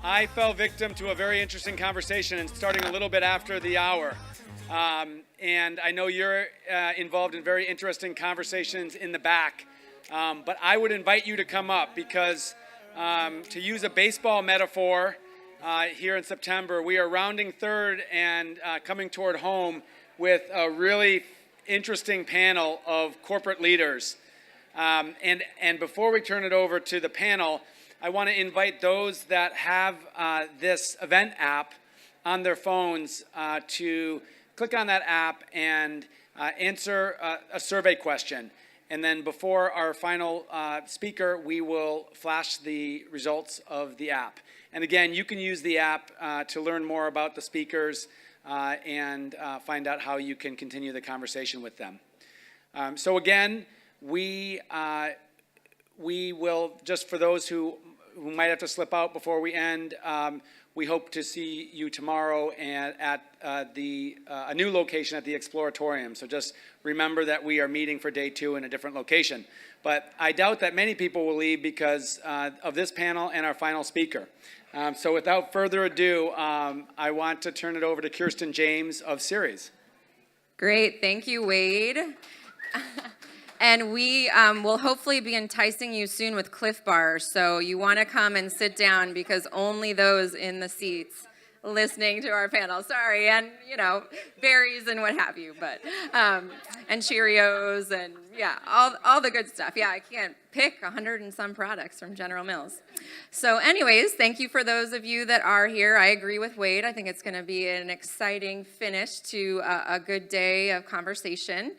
I fell victim to a very interesting conversation and starting a little bit after the hour. And I know you're involved in very interesting conversations in the back. But I would invite you to come up because, to use a baseball metaphor, here in September, we are rounding third and coming toward home with a really interesting panel of corporate leaders. And before we turn it over to the panel, I want to invite those that have this event app on their phones to click on that app and answer a survey question. And then before our final speaker, we will flash the results of the app. And again, you can use the app to learn more about the speakers and find out how you can continue the conversation with them. So again, we will, just for those who might have to slip out before we end, we hope to see you tomorrow at a new location at the Exploratorium. So just remember that we are meeting for day 2 in a different location. But I doubt that many people will leave because of this panel and our final speaker. So without further ado, I want to turn it over to Kirsten James of Ceres. Great, thank you, Wade. And we will hopefully be enticing you soon with Clif bars. So you want to come and sit down because only those in the seats listening to our panel. Sorry, and berries and what have you, but and Cheerios and yeah, all the good stuff. Yeah, I can't pick 100 and some products from General Mills. So anyways, thank you for those of you that are here. I agree with Wade. I think it's going to be an exciting finish to a good day of conversation.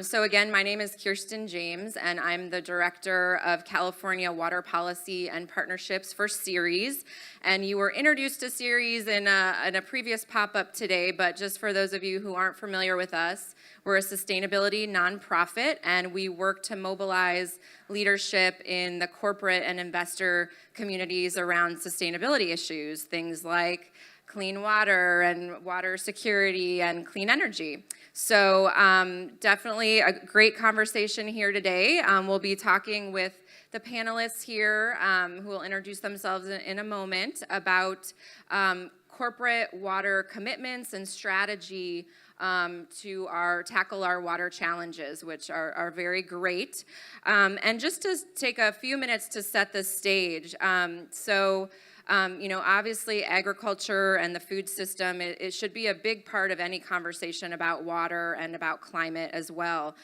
So again, my name is Kirsten James, and I'm the Director of California Water Policy and Partnerships for Ceres. And you were introduced to Ceres in a previous pop-up today, but just for those of you who aren't familiar with us, we're a sustainability nonprofit, and we work to mobilize leadership in the corporate and investor communities around sustainability issues, things like clean water and water security and clean energy. So definitely a great conversation here today. We'll be talking with the panelists here who will introduce themselves in a moment about corporate water commitments and strategy to tackle our water challenges, which are very great. And just to take a few minutes to set the stage. Obviously agriculture and the food system, it should be a big part of any conversation about water and about climate as well.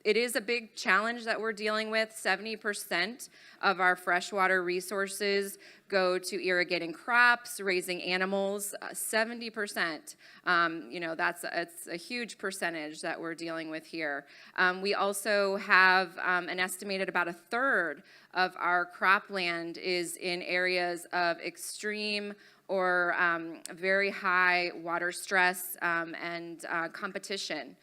It is a big challenge that we're dealing with. 70% of our freshwater resources go to irrigating crops, raising animals. 70%. It's a huge percentage that we're dealing with here. We also have an estimated about a third of our cropland is in areas of extreme or very high water stress and competition.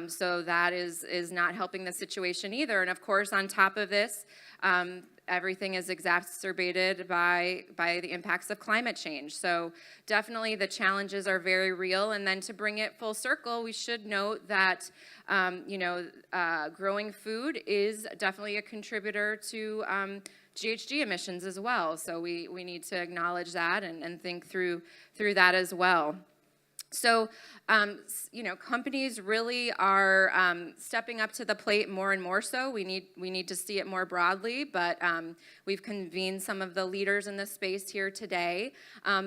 So that is not helping the situation either. And of course, on top of this, everything is exacerbated by the impacts of climate change. So definitely the challenges are very real. And then to bring it full circle, we should note that growing food is definitely a contributor to GHG emissions as well. So we need to acknowledge that and think through that as well. So, companies really are stepping up to the plate more and more so. We need to see it more broadly, but we've convened some of the leaders in this space here today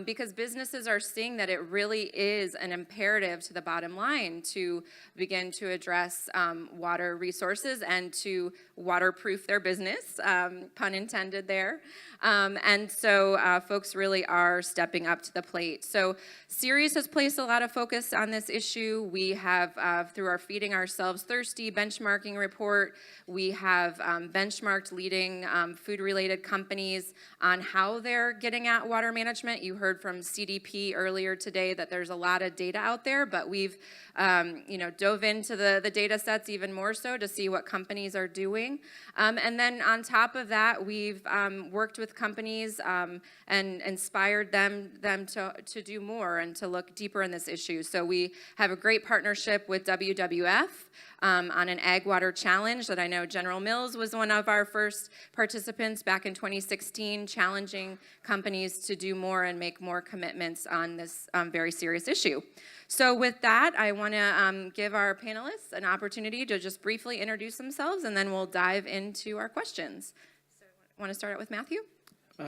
because businesses are seeing that it really is an imperative to the bottom line to begin to address water resources and to waterproof their business, pun intended there. So folks really are stepping up to the plate. So Ceres has placed a lot of focus on this issue. We have, through our Feeding Ourselves Thirsty benchmarking report, we have benchmarked leading food-related companies on how they're getting at water management. You heard from CDP earlier today that there's a lot of data out there, but we've dove into the data sets even more so to see what companies are doing. And then on top of that, we've worked with companies and inspired them to do more and to look deeper in this this issue. So we have a great partnership with WWF on an Ag Water Challenge that I know General Mills was one of our first participants back in 2016, challenging companies to do more and make more commitments on this very serious issue. So with that, I want to give our panelists an opportunity to just briefly introduce themselves, and then we'll dive into our questions. So I want to start out with Matthew.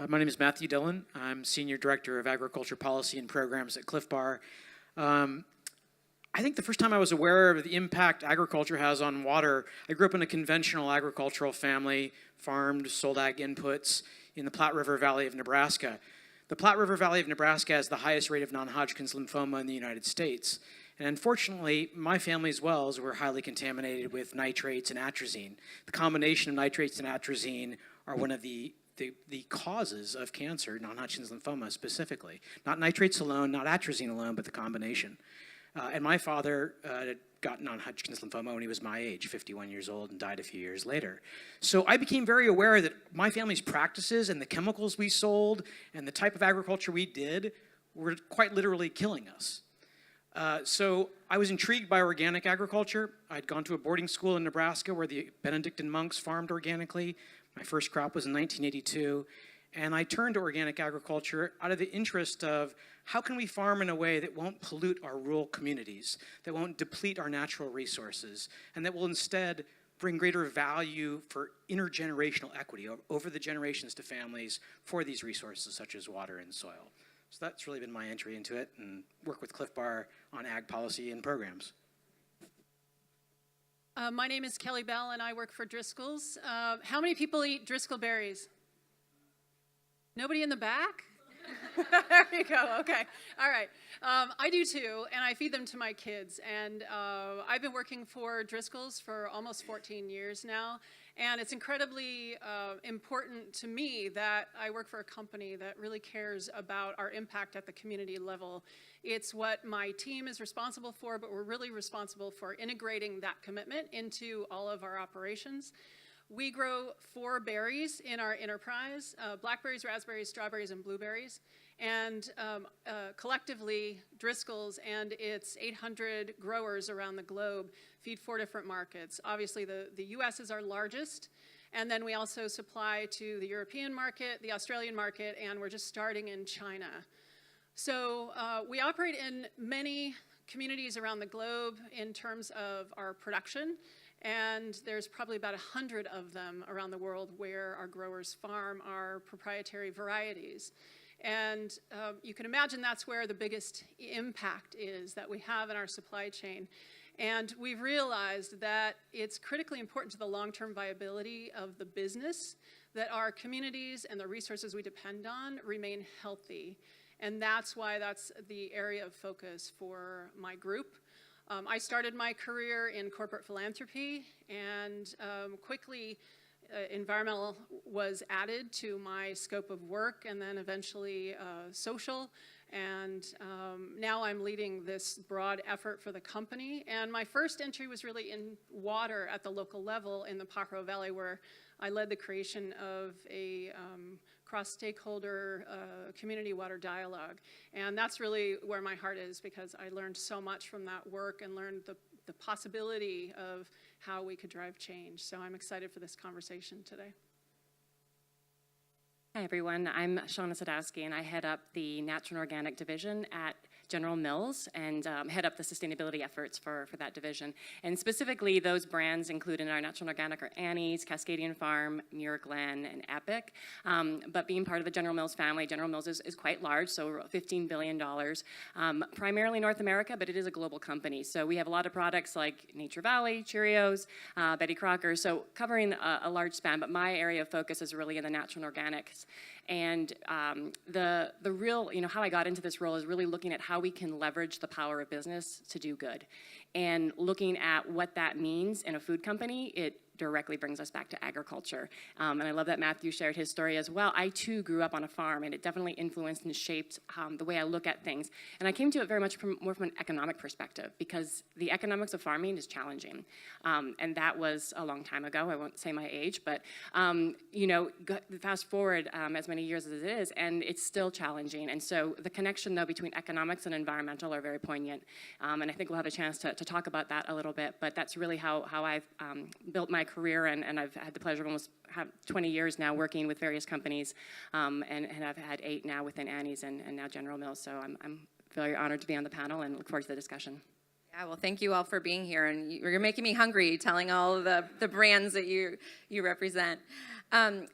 My name is Matthew Dillon. I'm Senior Director of Agriculture Policy and Programs at Clif Bar. I think the first time I was aware of the impact agriculture has on water, I grew up in a conventional agricultural family, farmed, sold ag inputs in the Platte River Valley of Nebraska. The Platte River Valley of Nebraska has the highest rate of non-Hodgkin's lymphoma in the United States. And unfortunately, my family's wells were highly contaminated with nitrates and atrazine. The combination of nitrates and atrazine are one of the causes of cancer, non-Hodgkin's lymphoma specifically. Not nitrates alone, not atrazine alone, but the combination. And my father got non-Hodgkin's lymphoma when he was my age, 51 years old, and died a few years later. So I became very aware that my family's practices and the chemicals we sold and the type of agriculture we did were quite literally killing us. So I was intrigued by organic agriculture. I'd gone to a boarding school in Nebraska where the Benedictine monks farmed organically. My first crop was in 1982. And I turned to organic agriculture out of the interest of how can we farm in a way that won't pollute our rural communities, that won't deplete our natural resources, and that will instead bring greater value for intergenerational equity over the generations to families for these resources such as water and soil. So that's really been my entry into it, and work with Clif Bar on ag policy and programs. My name is Kelley Bell, and I work for Driscoll's. How many people eat Driscoll berries? Nobody in the back? There you go, okay. All right. I do too, and I feed them to my kids. And I've been working for Driscoll's for almost 14 years now. And it's incredibly important to me that I work for a company that really cares about our impact at the community level. It's what my team is responsible for, but we're really responsible for integrating that commitment into all of our operations. We grow 4 berries in our enterprise, blackberries, raspberries, strawberries, and blueberries. And collectively, Driscoll's and its 800 growers around the globe feed 4 different markets. Obviously, the US is our largest, and then we also supply to the European market, the Australian market, and we're just starting in China. So we operate in many communities around the globe in terms of our production. And there's probably about 100 of them around the world where our growers farm our proprietary varieties. And you can imagine that's where the biggest impact is that we have in our supply chain. And we've realized that it's critically important to the long-term viability of the business that our communities and the resources we depend on remain healthy. And that's why that's the area of focus for my group. I started my career in corporate philanthropy, and quickly environmental was added to my scope of work, and then eventually social. And now I'm leading this broad effort for the company. And my first entry was really in water at the local level in the Pajaro Valley, where I led the creation of a cross-stakeholder community water dialogue. And that's really where my heart is, because I learned so much from that work and learned the possibility of how we could drive change. So I'm excited for this conversation today. Hi everyone, I'm Shauna Sadowski, and I head up the Natural and Organic Division at General Mills and head up the sustainability efforts for that division. And specifically, those brands included in our Natural and Organic are Annie's, Cascadian Farm, Muir Glen, and Epic. But being part of the General Mills family, General Mills is quite large, so $15 billion, primarily North America, but it is a global company. So we have a lot of products like Nature Valley, Cheerios, Betty Crocker, so covering a large span, but my area of focus is really in the natural and organics. And the real, how I got into this role is really looking at how we can leverage the power of business to do good. And looking at what that means in a food company, it directly brings us back to agriculture. And I love that Matthew shared his story as well. I too grew up on a farm, and it definitely influenced and shaped the way I look at things. And I came to it very much more from an economic perspective, because the economics of farming is challenging. And that was a long time ago. I won't say my age, but fast forward as many years as it is, and it's still challenging. And so the connection, though, between economics and environmental are very poignant. And I think we'll have a chance to talk about that a little bit. But that's really how I've built my career, and I've had the pleasure of almost 20 years now working with various companies, and I've had 8 now within Annie's and now General Mills. So I'm very honored to be on the panel and look forward to the discussion. Yeah, well, thank you all for being here, and you're making me hungry telling all of the brands that you represent.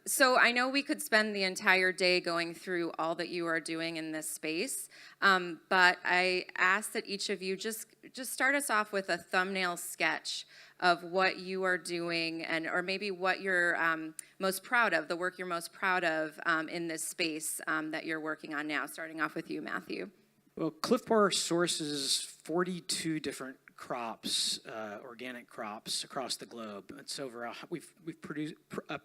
So I know we could spend the entire day going through all that you are doing in this space, but I ask that each of you just start us off with a thumbnail sketch of what you are doing, or maybe what you're most proud of, the work you're most proud of in this space that you're working on now. Starting off with you, Matthew. Well, Clif Bar sources 42 different crops, organic crops across the globe. It's over we've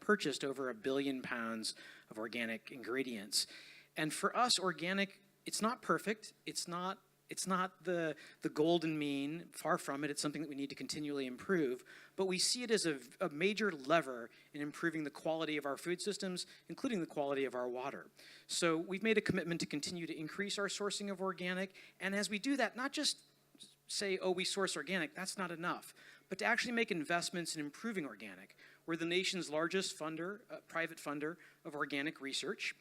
purchased over 1 billion pounds of organic ingredients, and for us, organic, it's not perfect. It's not the golden mean. Far from it. It's something that we need to continually improve. But we see it as a major lever in improving the quality of our food systems, including the quality of our water. So we've made a commitment to continue to increase our sourcing of organic. And as we do that, not just say, oh, we source organic, that's not enough, but to actually make investments in improving organic. We're the nation's largest private funder of organic research,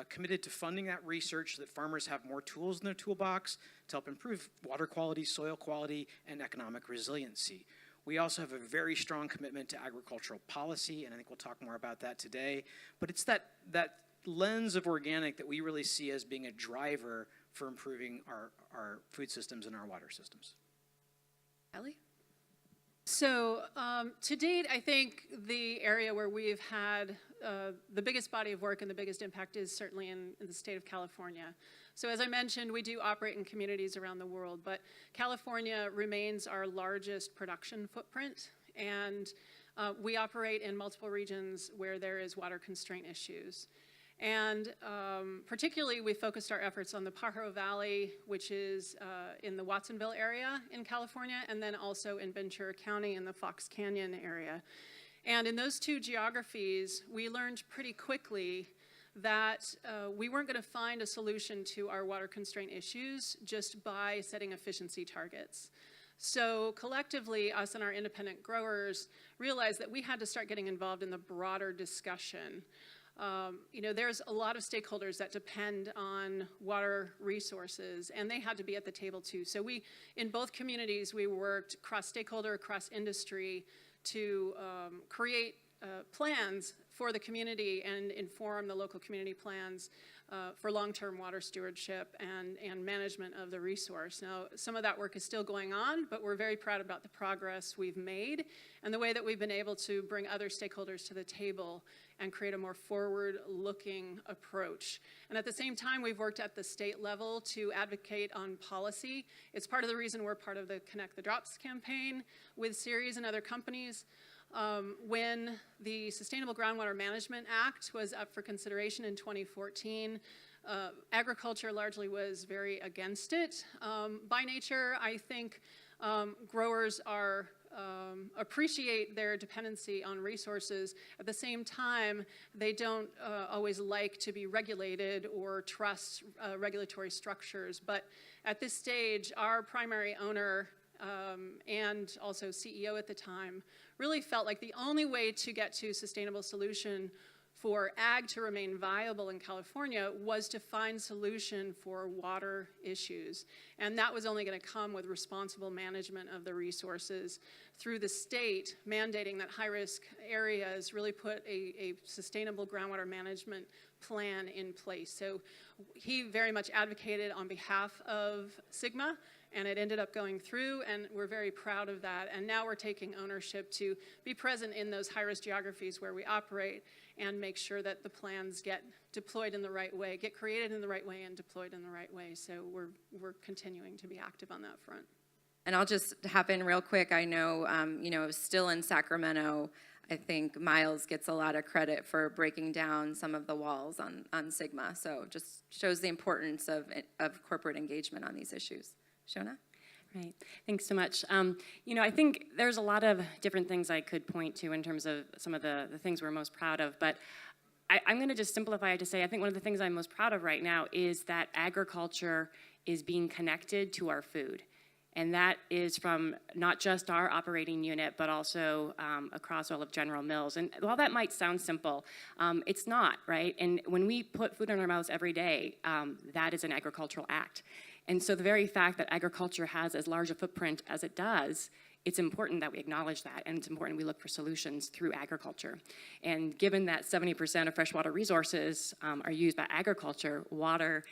committed to funding that research so that farmers have more tools in their toolbox to help improve water quality, soil quality, and economic resiliency. We also have a very strong commitment to agricultural policy, and I think we'll talk more about that today. But it's that lens of organic that we really see as being a driver for improving our food systems and our water systems. Kelley? So to date, I think the area where we've had the biggest body of work and the biggest impact is certainly in the state of California. So as I mentioned, we do operate in communities around the world, but California remains our largest production footprint, and we operate in multiple regions where there is water constraint issues. And particularly, we focused our efforts on the Pajaro Valley, which is in the Watsonville area in California, and then also in Ventura County in the Fox Canyon area. And in those 2 geographies, we learned pretty quickly that we weren't going to find a solution to our water constraint issues just by setting efficiency targets. So collectively, us and our independent growers realized that we had to start getting involved in the broader discussion. There's a lot of stakeholders that depend on water resources, and they had to be at the table too. So in both communities, we worked cross-stakeholder, cross-industry to create plans for the community and inform the local community plans for long-term water stewardship and management of the resource. Now, some of that work is still going on, but we're very proud about the progress we've made and the way that we've been able to bring other stakeholders to the table and create a more forward-looking approach. And at the same time, we've worked at the state level to advocate on policy. It's part of the reason we're part of the Connect the Drops campaign with Ceres and other companies. When the Sustainable Groundwater Management Act was up for consideration in 2014, agriculture largely was very against it. By nature, I think growers appreciate their dependency on resources. At the same time, they don't always like to be regulated or trust regulatory structures. But at this stage, our primary owner and also CEO at the time really felt like the only way to get to sustainable solution for ag to remain viable in California was to find solution for water issues. And that was only going to come with responsible management of the resources through the state mandating that high-risk areas really put a sustainable groundwater management plan in place. So he very much advocated on behalf of SGMA, and it ended up going through, and we're very proud of that. And now we're taking ownership to be present in those high-risk geographies where we operate and make sure that the plans get deployed in the right way, get created in the right way and deployed in the right way. So we're continuing to be active on that front. And I'll just hop in real quick. I know, still in Sacramento, I think Miles gets a lot of credit for breaking down some of the walls on Sigma. So just shows the importance of corporate engagement on these issues. Shauna? Right. Thanks so much. I think there's a lot of different things I could point to in terms of some of the things we're most proud of, but I'm going to just simplify it to say I think one of the things I'm most proud of right now is that agriculture is being connected to our food. And that is from not just our operating unit, but also across all of General Mills. And while that might sound simple, it's not, right? And when we put food in our mouths every day, that is an agricultural act. And so the very fact that agriculture has as large a footprint as it does, it's important that we acknowledge that, and it's important we look for solutions through agriculture. And given that 70% of freshwater resources are used by agriculture, water,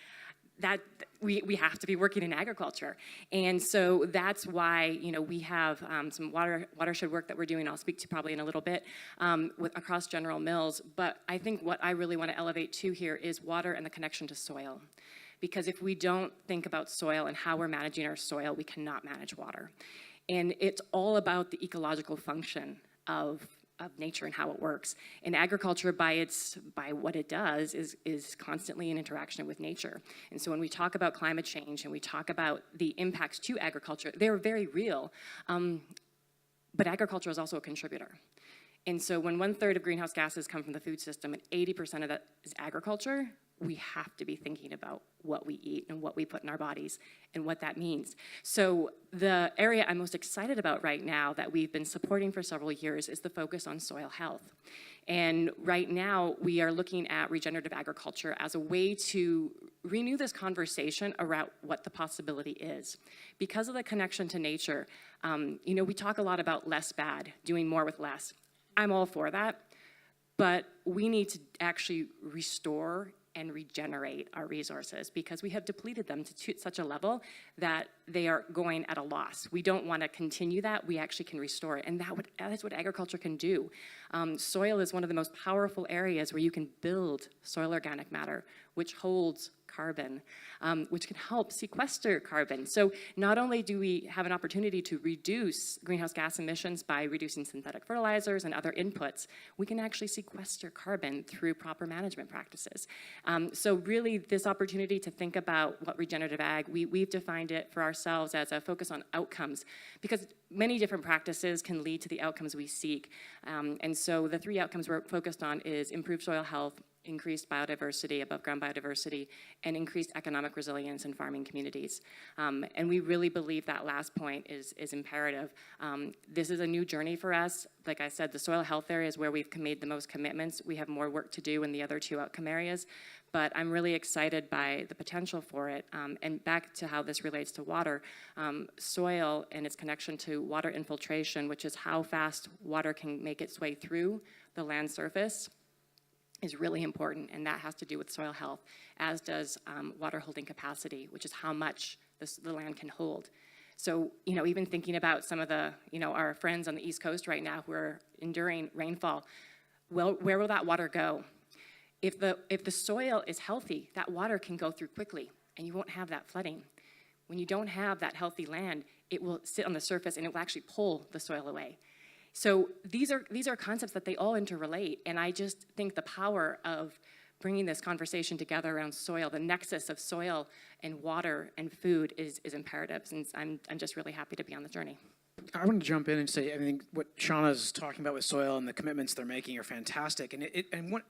that we have to be working in agriculture. And so that's why, we have some watershed work that we're doing, I'll speak to probably in a little bit, across General Mills. But I think what I really want to elevate to here is water and the connection to soil. Because if we don't think about soil and how we're managing our soil, we cannot manage water. And it's all about the ecological function of nature and how it works. And agriculture, by what it does, is constantly in interaction with nature. And so when we talk about climate change and we talk about the impacts to agriculture, they're very real. But agriculture is also a contributor. And so when 1/3 of greenhouse gases come from the food system and 80% of that is agriculture, we have to be thinking about what we eat and what we put in our bodies and what that means. So the area I'm most excited about right now that we've been supporting for several years is the focus on soil health. And right now we are looking at regenerative agriculture as a way to renew this conversation around what the possibility is. Because of the connection to nature, we talk a lot about less bad, doing more with less. I'm all for that, but we need to actually restore and regenerate our resources because we have depleted them to such a level that they are going at a loss. We don't want to continue that. We actually can restore it, and that's what agriculture can do. Soil is one of the most powerful areas where you can build soil organic matter, which holds carbon, which can help sequester carbon. So not only do we have an opportunity to reduce greenhouse gas emissions by reducing synthetic fertilizers and other inputs, we can actually sequester carbon through proper management practices. So really this opportunity to think about what regenerative ag, we've defined it for ourselves as a focus on outcomes because many different practices can lead to the outcomes we seek. And so the 3 outcomes we're focused on is improved soil health, increased biodiversity, above ground biodiversity, and increased economic resilience in farming communities. And we really believe that last point is imperative. This is a new journey for us. Like I said, the soil health area is where we've made the most commitments. We have more work to do in the other 2 outcome areas, but I'm really excited by the potential for it. And back to how this relates to water, soil and its connection to water infiltration, which is how fast water can make its way through the land surface, is really important, and that has to do with soil health, as does water holding capacity, which is how much the land can hold. So, even thinking about some of the, our friends on the East Coast right now who are enduring rainfall, well, where will that water go? If the soil is healthy, that water can go through quickly, and you won't have that flooding. When you don't have that healthy land, it will sit on the surface, and it will actually pull the soil away. So these are concepts that they all interrelate, and I just think the power of bringing this conversation together around soil, the nexus of soil and water and food is imperative, and I'm just really happy to be on the journey. I want to jump in and say, I think what Shauna's talking about with soil and the commitments they're making are fantastic. And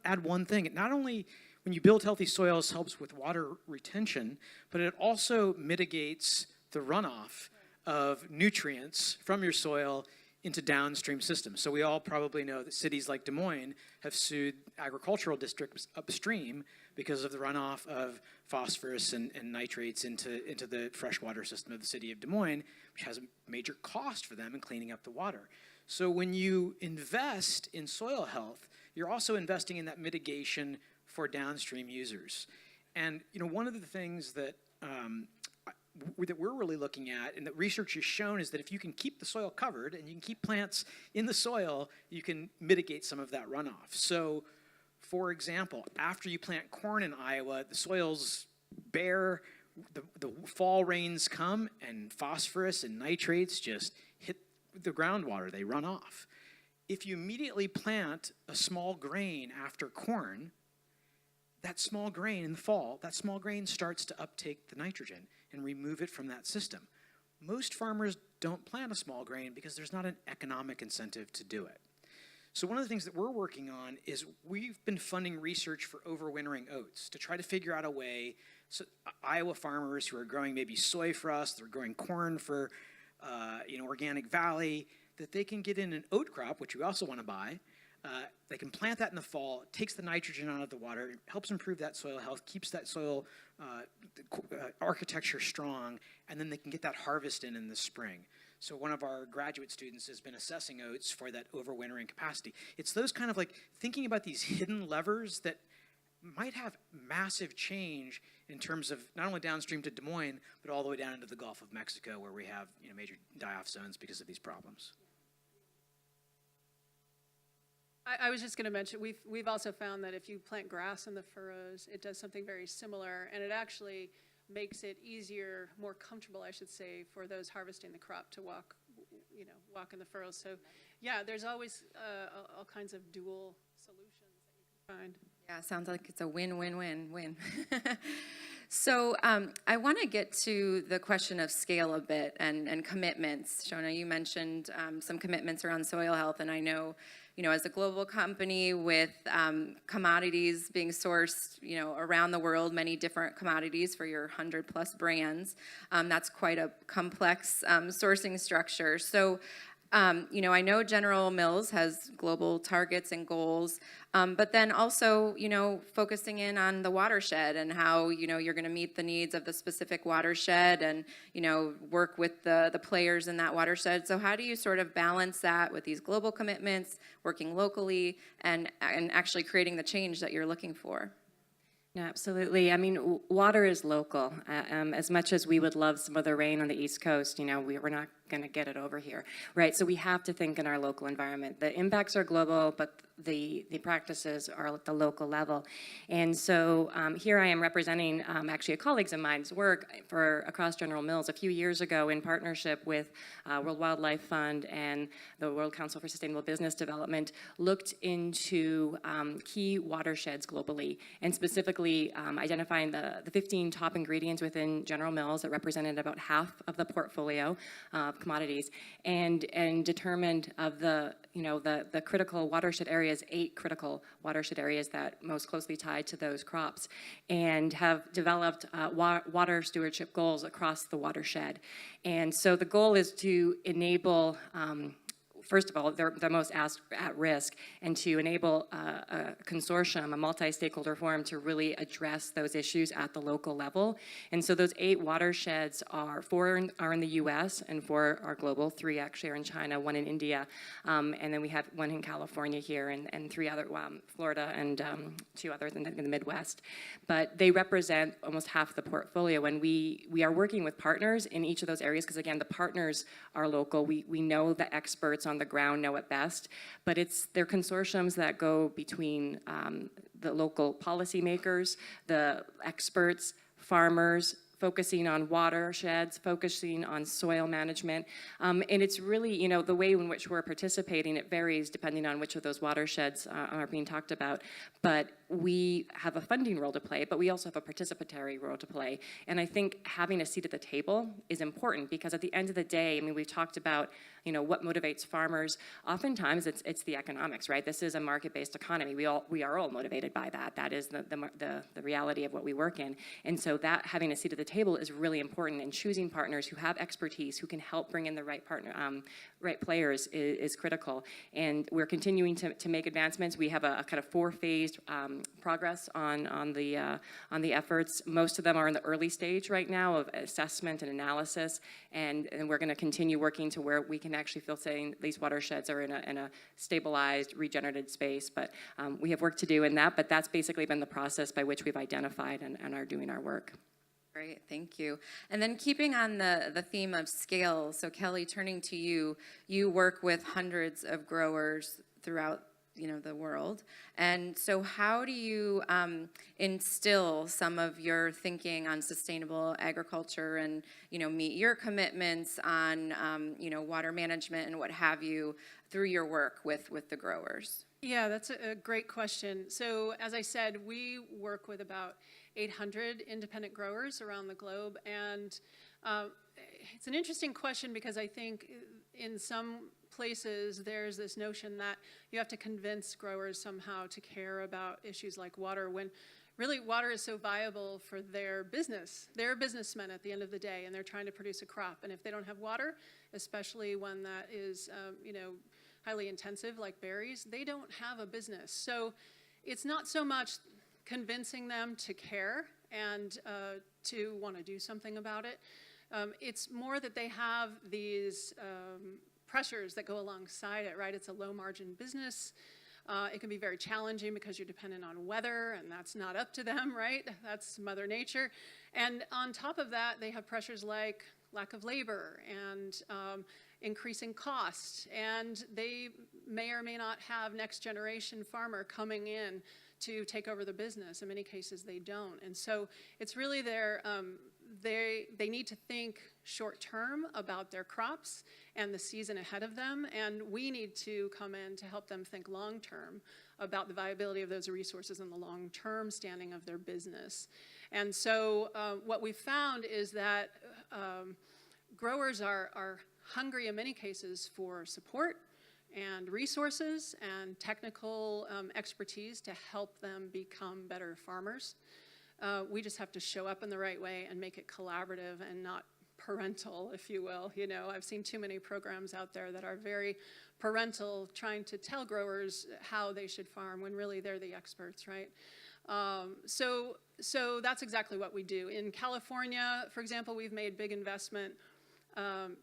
add one thing, not only when you build healthy soils helps with water retention, but it also mitigates the runoff of nutrients from your soil into downstream systems. So we all probably know that cities like Des Moines have sued agricultural districts upstream because of the runoff of phosphorus and nitrates into the freshwater system of the city of Des Moines, which has a major cost for them in cleaning up the water. So when you invest in soil health, you're also investing in that mitigation for downstream users. And one of the things that that we're really looking at and that research has shown is that if you can keep the soil covered and you can keep plants in the soil, you can mitigate some of that runoff. So, for example, after you plant corn in Iowa, the soil's bare, the fall rains come and phosphorus and nitrates just hit the groundwater, they run off. If you immediately plant a small grain after corn, that small grain in the fall, that small grain starts to uptake the nitrogen and remove it from that system. Most farmers don't plant a small grain because there's not an economic incentive to do it. So one of the things that we're working on is we've been funding research for overwintering oats to try to figure out a way so Iowa farmers who are growing maybe soy for us, they're growing corn for Organic Valley, that they can get in an oat crop, which we also want to buy. They can plant that in the fall, it takes the nitrogen out of the water, it helps improve that soil health, keeps that soil architecture strong, and then they can get that harvest in the spring. So one of our graduate students has been assessing oats for that overwintering capacity. It's those kind of like thinking about these hidden levers that might have massive change in terms of not only downstream to Des Moines, but all the way down into the Gulf of Mexico where we have major die-off zones because of these problems. I was just going to mention, we've also found that if you plant grass in the furrows, it does something very similar, and it actually makes it easier, more comfortable, I should say, for those harvesting the crop to walk in the furrows. So, yeah, there's always all kinds of dual solutions that you can find. Yeah, sounds like it's a win-win-win-win. So I want to get to the question of scale a bit and commitments. Shauna, you mentioned some commitments around soil health, and I know, as a global company with commodities being sourced, around the world, many different commodities for your 100+ brands, that's quite a complex sourcing structure. So I know General Mills has global targets and goals, but then also, focusing in on the watershed and how, you're going to meet the needs of the specific watershed and, work with the players in that watershed. So how do you sort of balance that with these global commitments, working locally, and actually creating the change that you're looking for? No, absolutely. I mean, water is local. As much as we would love some of the rain on the East Coast, we're not going to get it over here, right? So we have to think in our local environment. The impacts are global, but the practices are at the local level. And so here I am representing actually a colleagues of mine's work for across General Mills a few years ago in partnership with World Wildlife Fund and the World Council for Sustainable Business Development, looked into key watersheds globally, and specifically identifying the 15 top ingredients within General Mills that represented about half of the portfolio of commodities, and determined of the critical watershed areas, 8 critical watershed areas that most closely tied to those crops, and have developed water stewardship goals across the watershed. And so the goal is to enable first of all, they're the most at risk, and to enable a consortium, a multi-stakeholder forum, to really address those issues at the local level. And so those 8 watersheds are 4 are in the U.S. and 4 are global. 3 actually are in China, 1 in India, and then we have 1 in California here, and 3 other, Florida, and 2 others in the Midwest. But they represent almost half the portfolio, and we are working with partners in each of those areas, because again, the partners are local. We know the experts on the ground know it best, but they're consortiums that go between the local policymakers, the experts, farmers, focusing on watersheds, focusing on soil management. And it's really, the way in which we're participating, it varies depending on which of those watersheds are being talked about. But we have a funding role to play, but we also have a participatory role to play. And I think having a seat at the table is important, because at the end of the day, we've talked about, what motivates farmers. Oftentimes it's the economics, right? This is a market-based economy. We are all motivated by that. That is the reality of what we work in. And so that having a seat at the table is really important, and choosing partners who have expertise, who can help bring in the right right players is critical. And we're continuing to make advancements. We have a kind of 4-phased progress on the efforts. Most of them are in the early stage right now of assessment and analysis, and we're going to continue working to where we can actually feel saying these watersheds are in a stabilized, regenerated space. But we have work to do in that, but that's basically been the process by which we've identified and are doing our work. Great, thank you. And then keeping on the theme of scale, so Kelley, turning to you, you work with hundreds of growers throughout the world. And so how do you instill some of your thinking on sustainable agriculture and, meet your commitments on, water management and what have you through your work with the growers? Yeah, that's a great question. So as I said, we work with about 800 independent growers around the globe. And it's an interesting question because I think in some places there's this notion that you have to convince growers somehow to care about issues like water when really water is so viable for their business. They're businessmen at the end of the day, and they're trying to produce a crop. And if they don't have water, especially one that is, highly intensive like berries, they don't have a business. So it's not so much convincing them to care and to want to do something about it. It's more that they have these pressures that go alongside it, right? It's a low margin business. It can be very challenging because you're dependent on weather, and that's not up to them, right? That's Mother Nature. And on top of that, they have pressures like lack of labor and increasing costs, and they may or may not have next generation farmer coming in to take over the business. In many cases, they don't. And so it's really they need to think short term about their crops and the season ahead of them, and we need to come in to help them think long term about the viability of those resources and the long term standing of their business. And so what we found is that growers are hungry in many cases for support and resources and technical expertise to help them become better farmers. We just have to show up in the right way and make it collaborative and not parental, if you will. I've seen too many programs out there that are very parental, trying to tell growers how they should farm when really they're the experts, right? So that's exactly what we do. In California, for example, we've made big investment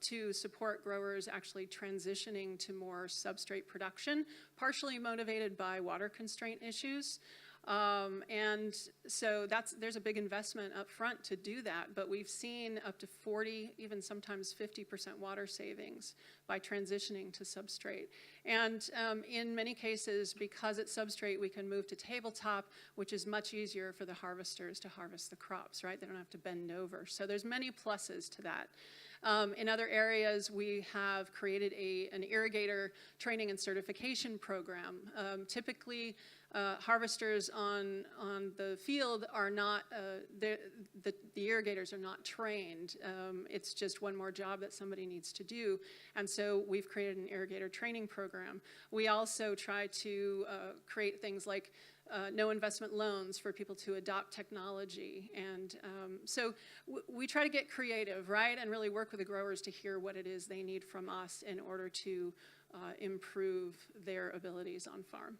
to support growers actually transitioning to more substrate production, partially motivated by water constraint issues. And so there's a big investment up front to do that, but we've seen up to 40, even sometimes 50% water savings by transitioning to substrate. And in many cases, because it's substrate, we can move to tabletop, which is much easier for the harvesters to harvest the crops, right? They don't have to bend over. So there's many pluses to that. In other areas, we have created an irrigator training and certification program. Typically, harvesters on the field are not, the irrigators are not trained. It's just one more job that somebody needs to do. And so we've created an irrigator training program. We also try to create things like no investment loans for people to adopt technology. And so we try to get creative, right? And really work with the growers to hear what it is they need from us in order to improve their abilities on farm.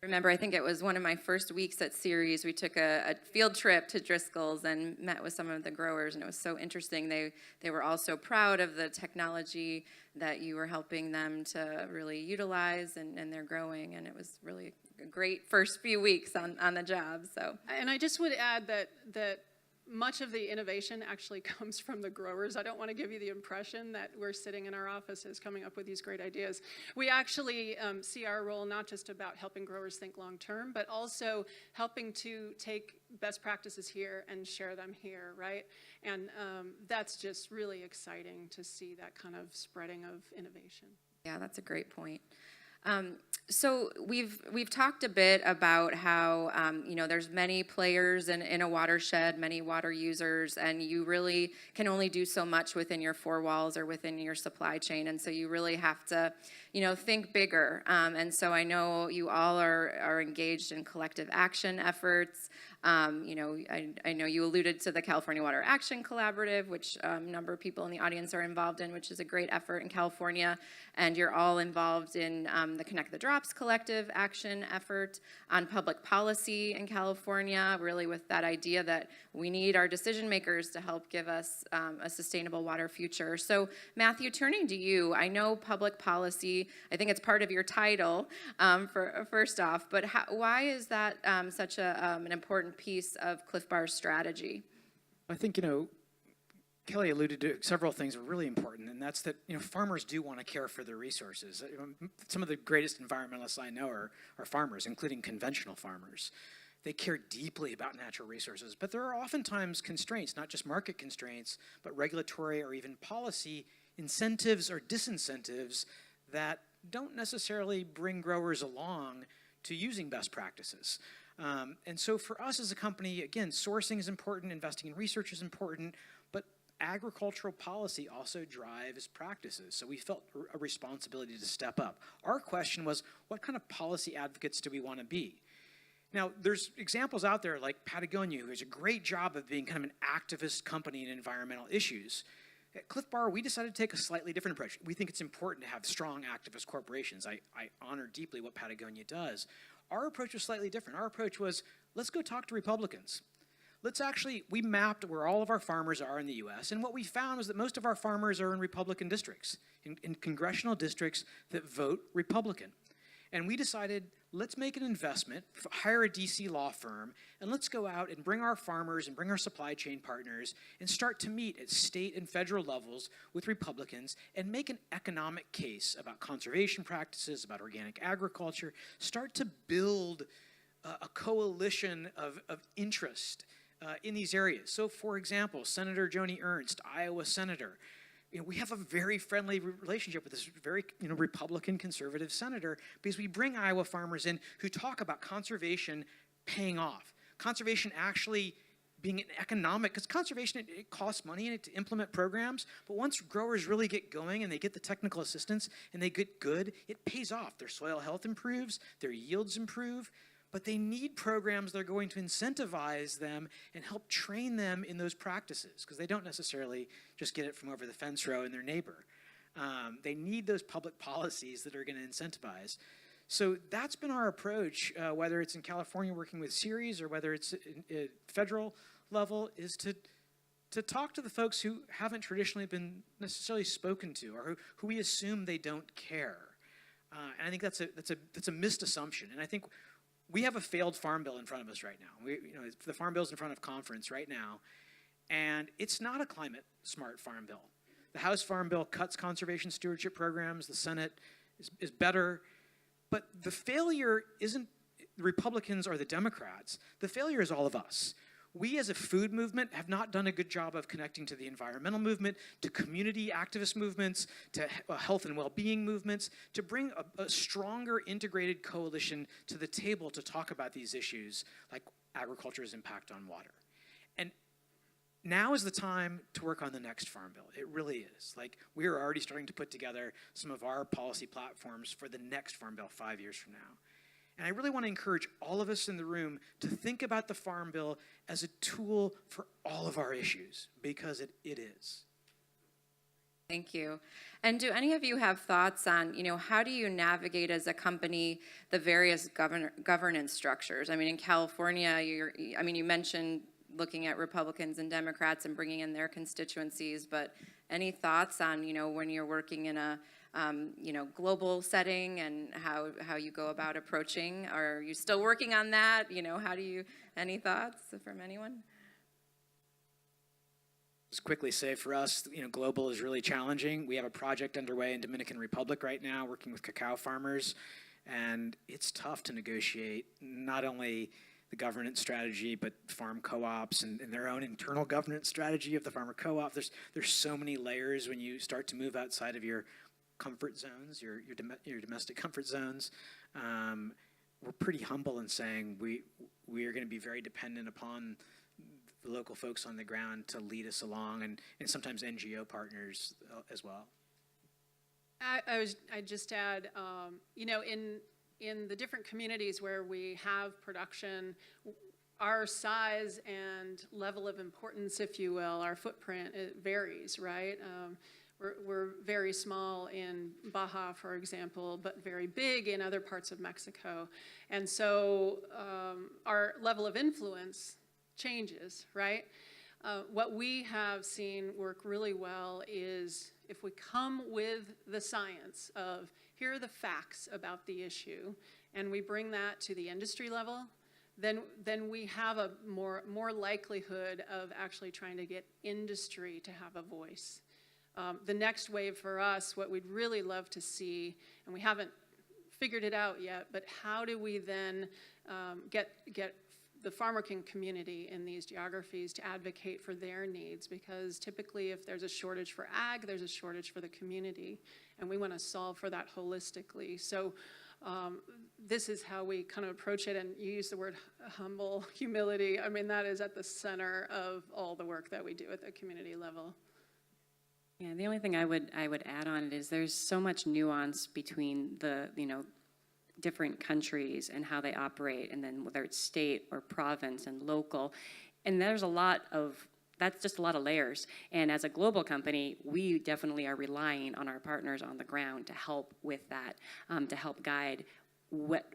Remember, I think it was one of my first weeks at Ceres, we took a field trip to Driscoll's and met with some of the growers, and it was so interesting. They were all so proud of the technology that you were helping them to really utilize, and they're growing, and it was really a great first few weeks on the job. So, and I just would add that much of the innovation actually comes from the growers. I don't want to give you the impression that we're sitting in our offices coming up with these great ideas. We actually see our role not just about helping growers think long term, but also helping to take best practices here and share them here, right? And that's just really exciting to see that kind of spreading of innovation. Yeah, that's a great point. So we've talked a bit about how there's many players in a watershed, many water users, and you really can only do so much within your four walls or within your supply chain, and so you really have to think bigger. And so I know you all are engaged in collective action efforts. I know you alluded to the California Water Action Collaborative, which a number of people in the audience are involved in, which is a great effort in California. And you're all involved in the Connect the Drops collective action effort on public policy in California, really with that idea that we need our decision makers to help give us a sustainable water future. So Matthew, turning to you, I know public policy, I think it's part of your title first off, but why is that such an important piece of Clif Bar's strategy? I think, Kelley alluded to several things that are really important, and that's that farmers do want to care for their resources. Some of the greatest environmentalists I know are farmers, including conventional farmers. They care deeply about natural resources, but there are oftentimes constraints, not just market constraints, but regulatory or even policy incentives or disincentives that don't necessarily bring growers along to using best practices. And so for us as a company, again, sourcing is important, investing in research is important, but agricultural policy also drives practices. So we felt a responsibility to step up. Our question was, what kind of policy advocates do we want to be? Now, there's examples out there like Patagonia, who does a great job of being kind of an activist company in environmental issues. At Clif Bar, we decided to take a slightly different approach. We think it's important to have strong activist corporations. I honor deeply what Patagonia does. Our approach was slightly different. Our approach was, let's go talk to Republicans. We mapped where all of our farmers are in the US, and what we found was that most of our farmers are in Republican districts, in congressional districts that vote Republican. And we decided, let's make an investment, hire a DC law firm, and let's go out and bring our farmers and bring our supply chain partners and start to meet at state and federal levels with Republicans and make an economic case about conservation practices, about organic agriculture, start to build a coalition of interest in these areas. So, for example, Senator Joni Ernst, Iowa senator, we have a very friendly relationship with this very Republican conservative senator because we bring Iowa farmers in who talk about conservation paying off. Conservation actually being an economic, because conservation, it costs money to implement programs, but once growers really get going and they get the technical assistance and they get good, it pays off. Their soil health improves, their yields improve, but they need programs that are going to incentivize them and help train them in those practices, because they don't necessarily just get it from over the fence row in their neighbor. They need those public policies that are going to incentivize. So that's been our approach, whether it's in California working with Ceres or whether it's at federal level, is to talk to the folks who haven't traditionally been necessarily spoken to or who we assume they don't care. And I think that's a missed assumption. And I think we have a failed farm bill in front of us right now. The farm bill's in front of conference right now, and it's not a climate-smart farm bill. The House Farm Bill cuts conservation stewardship programs. The Senate is better. But the failure isn't the Republicans or the Democrats. The failure is all of us. We as a food movement have not done a good job of connecting to the environmental movement, to community activist movements, to health and well-being movements, to bring a stronger integrated coalition to the table to talk about these issues like agriculture's impact on water. And now is the time to work on the next farm bill. It really is. We are already starting to put together some of our policy platforms for the next farm bill 5 years from now. And I really want to encourage all of us in the room to think about the Farm Bill as a tool for all of our issues, because it is. Thank you. And do any of you have thoughts on, how do you navigate as a company the various governance structures? I mean, in California, you mentioned looking at Republicans and Democrats and bringing in their constituencies, but any thoughts on, when you're working in a global setting and how you go about approaching? Are you still working on that? Any thoughts from anyone? Just quickly say for us, global is really challenging. We have a project underway in Dominican Republic right now working with cacao farmers, and it's tough to negotiate not only the governance strategy, but farm co-ops and their own internal governance strategy of the farmer co-op. There's so many layers when you start to move outside of your comfort zones, your domestic comfort zones. We're pretty humble in saying we are going to be very dependent upon the local folks on the ground to lead us along, and sometimes NGO partners as well. I'd just add, in the different communities where we have production, our size and level of importance, if you will, our footprint, it varies, right? We're very small in Baja, for example, but very big in other parts of Mexico. And so our level of influence changes, right? What we have seen work really well is if we come with the science of here are the facts about the issue, and we bring that to the industry level, then we have a more likelihood of actually trying to get industry to have a voice. The next wave for us, what we'd really love to see, and we haven't figured it out yet, but how do we then get the farmer community in these geographies to advocate for their needs? Because typically if there's a shortage for ag, there's a shortage for the community, and we want to solve for that holistically. So this is how we kind of approach it, and you use the word humble, humility. I mean, that is at the center of all the work that we do at the community level. Yeah, the only thing I would add on it is there's so much nuance between the, different countries and how they operate, and then whether it's state or province and local. And there's that's just a lot of layers. And as a global company, we definitely are relying on our partners on the ground to help with that, to help guide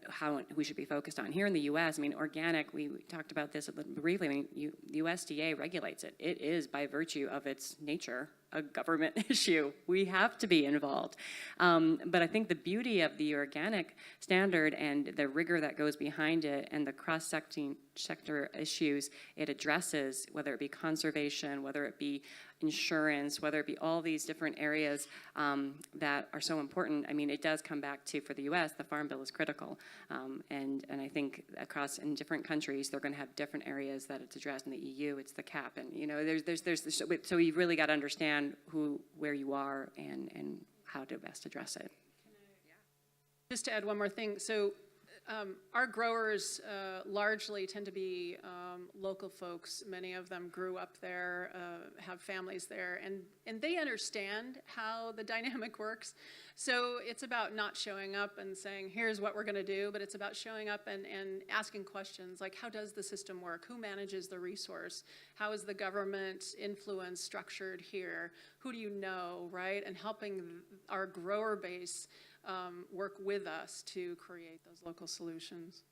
how we should be focused on. Here in the U.S., organic, we talked about this a little briefly, the USDA regulates it. It is, by virtue of its nature, a government issue. We have to be involved. But I think the beauty of the organic standard and the rigor that goes behind it and the cross-sector issues it addresses, whether it be conservation, whether it be insurance, whether it be all these different areas that are so important. It does come back to, for the U.S., the Farm Bill is critical. And I think in different countries, they're going to have different areas that it's addressed. In the EU, it's the cap. And, so you've really got to understand where you are and how to best address it. Just to add one more thing, so our growers largely tend to be local folks. Many of them grew up there, have families there, and they understand how the dynamic works. So it's about not showing up and saying, here's what we're going to do, but it's about showing up and asking questions like, how does the system work? Who manages the resource? How is the government influence structured here? Who do you know, right? And helping our grower base work with us to create those local solutions.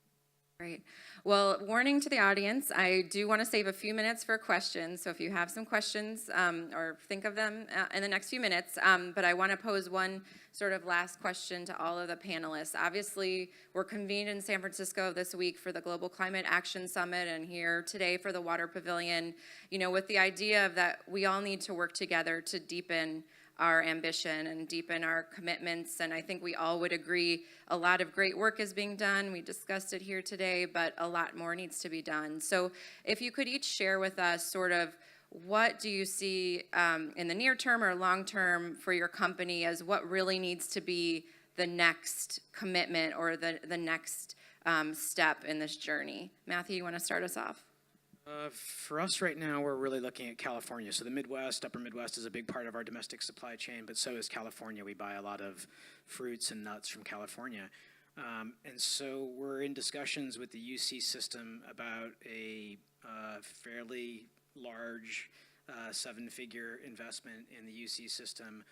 Great. Well, warning to the audience, I do want to save a few minutes for questions. So if you have some questions or think of them in the next few minutes, but I want to pose one sort of last question to all of the panelists. Obviously, we're convened in San Francisco this week for the Global Climate Action Summit and here today for the Water Pavilion, with the idea of that we all need to work together to deepen our ambition and deepen our commitments. And I think we all would agree a lot of great work is being done. We discussed it here today, but a lot more needs to be done. So if you could each share with us sort of what do you see in the near term or long term for your company as what really needs to be the next commitment or the next step in this journey? Matthew, you want to start us off? For us right now, we're really looking at California. So the Midwest, upper Midwest is a big part of our domestic supply chain, but so is California. We buy a lot of fruits and nuts from California. And so we're in discussions with the UC system about a fairly large seven-figure investment in the UC system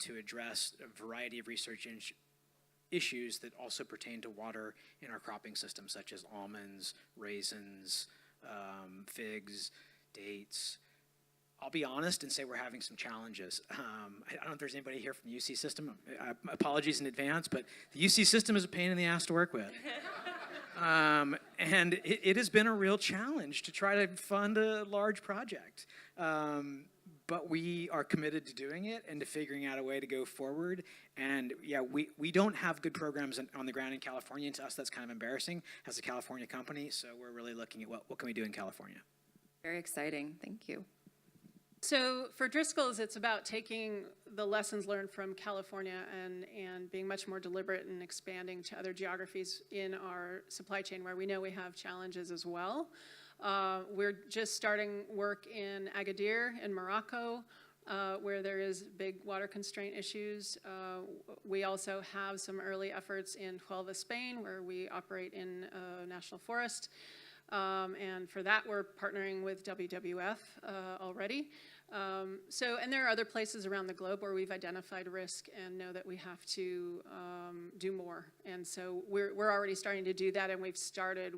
to address a variety of research issues that also pertain to water in our cropping system, such as almonds, raisins, figs, dates. I'll be honest and say we're having some challenges. I don't know if there's anybody here from the UC system. Apologies in advance, but the UC system is a pain in the ass to work with. And it has been a real challenge to try to fund a large project. But we are committed to doing it and to figuring out a way to go forward. And yeah, we don't have good programs on the ground in California. And to us, that's kind of embarrassing as a California company. So we're really looking at what can we do in California. Very exciting. Thank you. So for Driscoll's, it's about taking the lessons learned from California and being much more deliberate and expanding to other geographies in our supply chain where we know we have challenges as well. We're just starting work in Agadir in Morocco, where there is big water constraint issues. We also have some early efforts in Huelva, Spain, where we operate in a national forest. And for that, we're partnering with WWF already. And there are other places around the globe where we've identified risk and know that we have to do more. And so we're already starting to do that, and we've started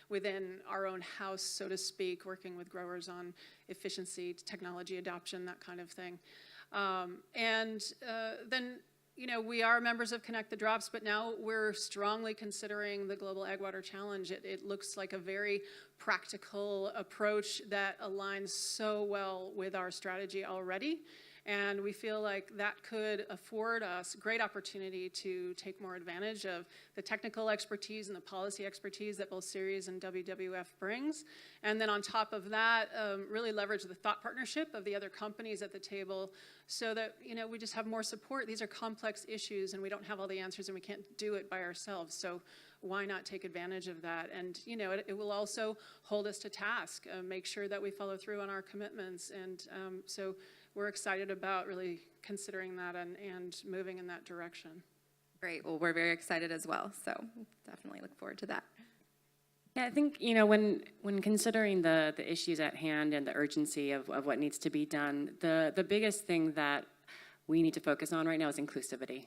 within our own house, so to speak, working with growers on efficiency, technology adoption, that kind of thing. Then we are members of Connect the Drops, but now we're strongly considering the Global Ag Water Challenge. It looks like a very practical approach that aligns so well with our strategy already. And we feel like that could afford us great opportunity to take more advantage of the technical expertise and the policy expertise that both Ceres and WWF brings. And then on top of that, really leverage the thought partnership of the other companies at the table so that, we just have more support. These are complex issues and we don't have all the answers and we can't do it by ourselves. So why not take advantage of that? And, it will also hold us to task, make sure that we follow through on our commitments. And so we're excited about really considering that and moving in that direction. Great. Well, we're very excited as well. So definitely look forward to that. Yeah, I think, when considering the issues at hand and the urgency of what needs to be done, the biggest thing that we need to focus on right now is inclusivity.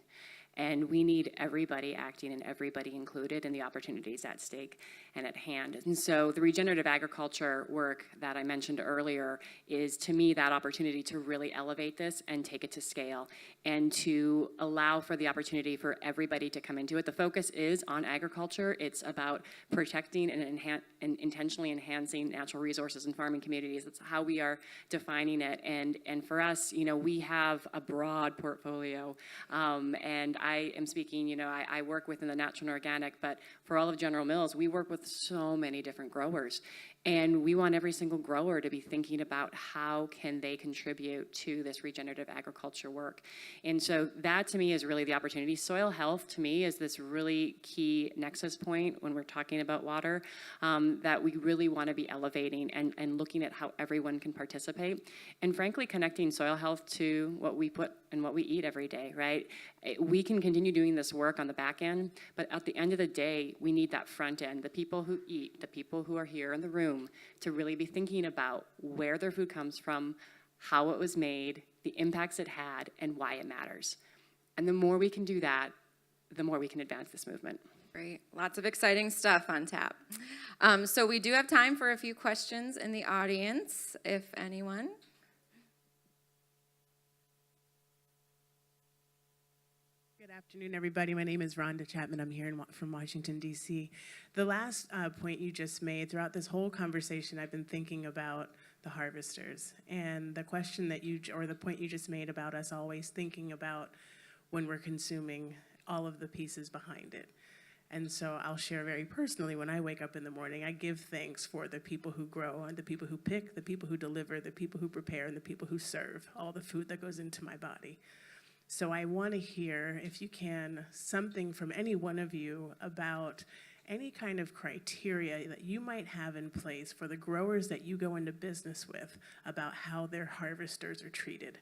And we need everybody acting and everybody included in the opportunities at stake and at hand. And so the regenerative agriculture work that I mentioned earlier is, to me, that opportunity to really elevate this and take it to scale and to allow for the opportunity for everybody to come into it. The focus is on agriculture. It's about protecting and intentionally enhancing natural resources and farming communities. That's how we are defining it. And for us, we have a broad portfolio. And I am speaking, I work within the natural and organic, but for all of General Mills, we work with so many different growers. And we want every single grower to be thinking about how can they contribute to this regenerative agriculture work. And so that, to me, is really the opportunity. Soil health, to me, is this really key nexus point when we're talking about water that we really want to be elevating and looking at how everyone can participate. And frankly, connecting soil health to what we put and what we eat every day, right? We can continue doing this work on the back end, but at the end of the day, we need that front end, the people who eat, the people who are here in the room, to really be thinking about where their food comes from, how it was made, the impacts it had, and why it matters. And the more we can do that, the more we can advance this movement. Great. Lots of exciting stuff on tap. So we do have time for a few questions in the audience, if anyone. Good afternoon, everybody. My name is Rhonda Chapman. I'm here from Washington, D.C. The last point you just made, throughout this whole conversation, I've been thinking about the harvesters. And the question that the point you just made about us always thinking about when we're consuming all of the pieces behind it. And so I'll share very personally, when I wake up in the morning, I give thanks for the people who grow and the people who pick, the people who deliver, the people who prepare, and the people who serve all the food that goes into my body. So I want to hear, if you can, something from any one of you about any kind of criteria that you might have in place for the growers that you go into business with about how their harvesters are treated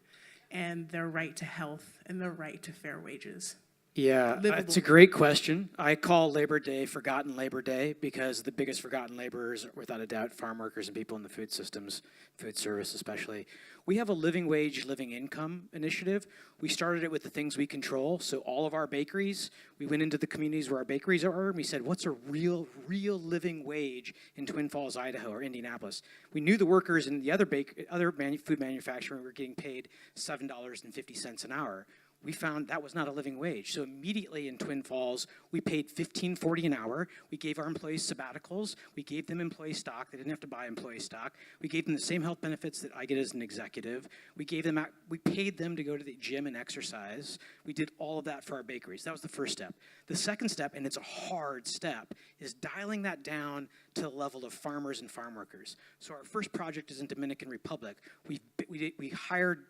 and their right to health and their right to fair wages. Yeah, it's a great question. I call Labor Day Forgotten Labor Day because the biggest forgotten laborers are, without a doubt, farm workers and people in the food systems, food service especially. We have a living wage, living income initiative. We started it with the things we control. So all of our bakeries, we went into the communities where our bakeries are, and we said, what's a real living wage in Twin Falls, Idaho, or Indianapolis? We knew the workers in the other food manufacturing were getting paid $7.50 an hour. We found that was not a living wage. So immediately in Twin Falls, we paid $15.40 an hour. We gave our employees sabbaticals. We gave them employee stock. They didn't have to buy employee stock. We gave them the same health benefits that I get as an executive. We paid them to go to the gym and exercise. We did all of that for our bakeries. That was the first step. The second step, and it's a hard step, is dialing that down to the level of farmers and farm workers. So our first project is in Dominican Republic. We hired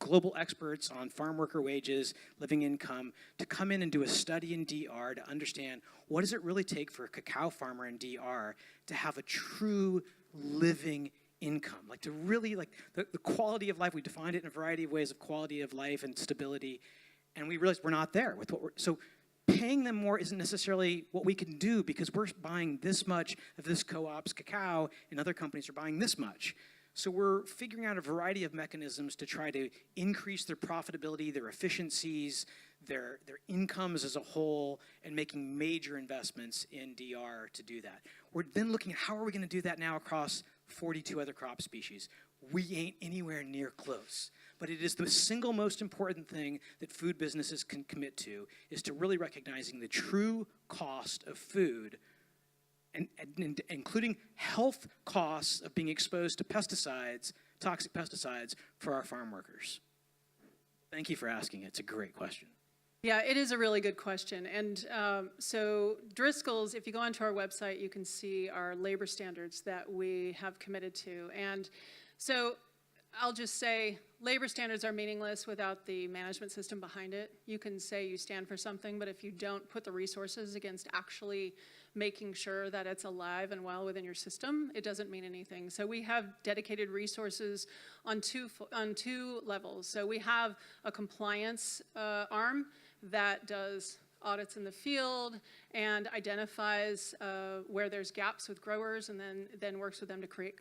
global experts on farm worker wages, living income, to come in and do a study in DR to understand what does it really take for a cacao farmer in DR to have a true living income, like to really, like the quality of life. We defined it in a variety of ways of quality of life and stability, and we realized we're not there with so paying them more isn't necessarily what we can do because we're buying this much of this co-op's cacao and other companies are buying this much. So we're figuring out a variety of mechanisms to try to increase their profitability, their efficiencies, their incomes as a whole, and making major investments in DR to do that. We're then looking at how are we going to do that now across 42 other crop species. We ain't anywhere near close. But it is the single most important thing that food businesses can commit to, is to really recognizing the true cost of food, and including health costs of being exposed to pesticides, toxic pesticides, for our farm workers. Thank you for asking. It's a great question. Yeah, it is a really good question. And so Driscoll's, if you go onto our website, you can see our labor standards that we have committed to. And so I'll just say labor standards are meaningless without the management system behind it. You can say you stand for something, but if you don't put the resources against actually making sure that it's alive and well within your system, it doesn't mean anything. So we have dedicated resources on two levels. So we have a compliance arm that does audits in the field and identifies where there's gaps with growers, and then works with them to create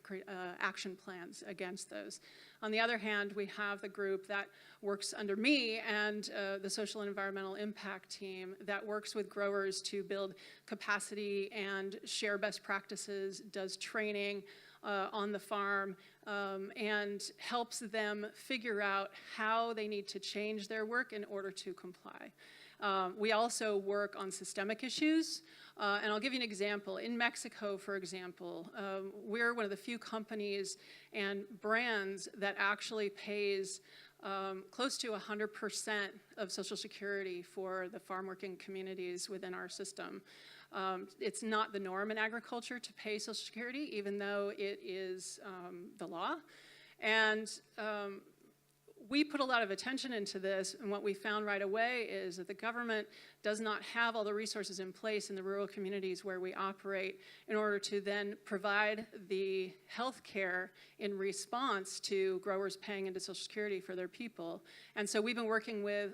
action plans against those. On the other hand, we have the group that works under me and the social and environmental impact team that works with growers to build capacity and share best practices, does training on the farm, and helps them figure out how they need to change their work in order to comply. We also work on systemic issues, and I'll give you an example. In Mexico, for example, we're one of the few companies and brands that actually pays close to 100% of Social Security for the farm working communities within our system. It's not the norm in agriculture to pay Social Security, even though it is the law. And we put a lot of attention into this, and what we found right away is that the government does not have all the resources in place in the rural communities where we operate in order to then provide the health care in response to growers paying into Social Security for their people. And so we've been working with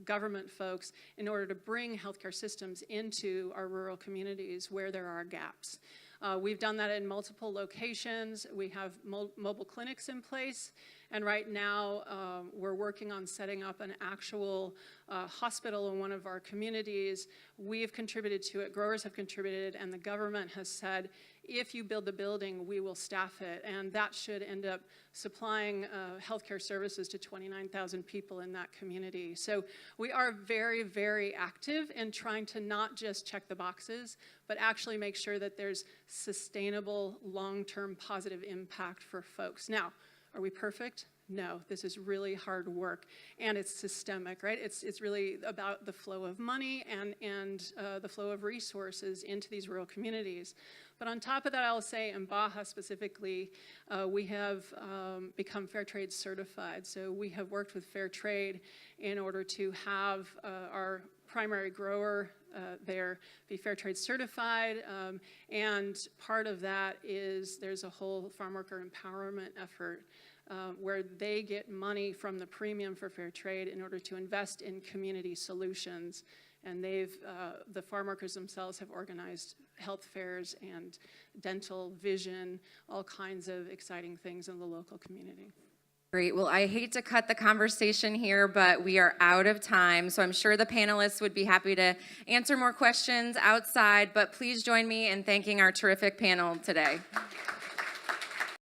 government folks in order to bring healthcare systems into our rural communities where there are gaps. We've done that in multiple locations. We have mobile clinics in place. And right now, we're working on setting up an actual hospital in one of our communities. We've contributed to it, growers have contributed, and the government has said, if you build the building, we will staff it. And that should end up supplying healthcare services to 29,000 people in that community. So we are very, very active in trying to not just check the boxes, but actually make sure that there's sustainable, long-term positive impact for folks. Now, are we perfect? No, this is really hard work, and it's systemic, right? It's really about the flow of money and the flow of resources into these rural communities. But on top of that, I'll say in Baja specifically, we have become fair trade certified. So we have worked with fair trade in order to have our primary grower there be fair trade certified, and part of that is there's a whole farm worker empowerment effort where they get money from the premium for fair trade in order to invest in community solutions. And the farm workers themselves have organized health fairs and dental, vision, all kinds of exciting things in the local community. Great. Well, I hate to cut the conversation here, but we are out of time. So I'm sure the panelists would be happy to answer more questions outside, but please join me in thanking our terrific panel today.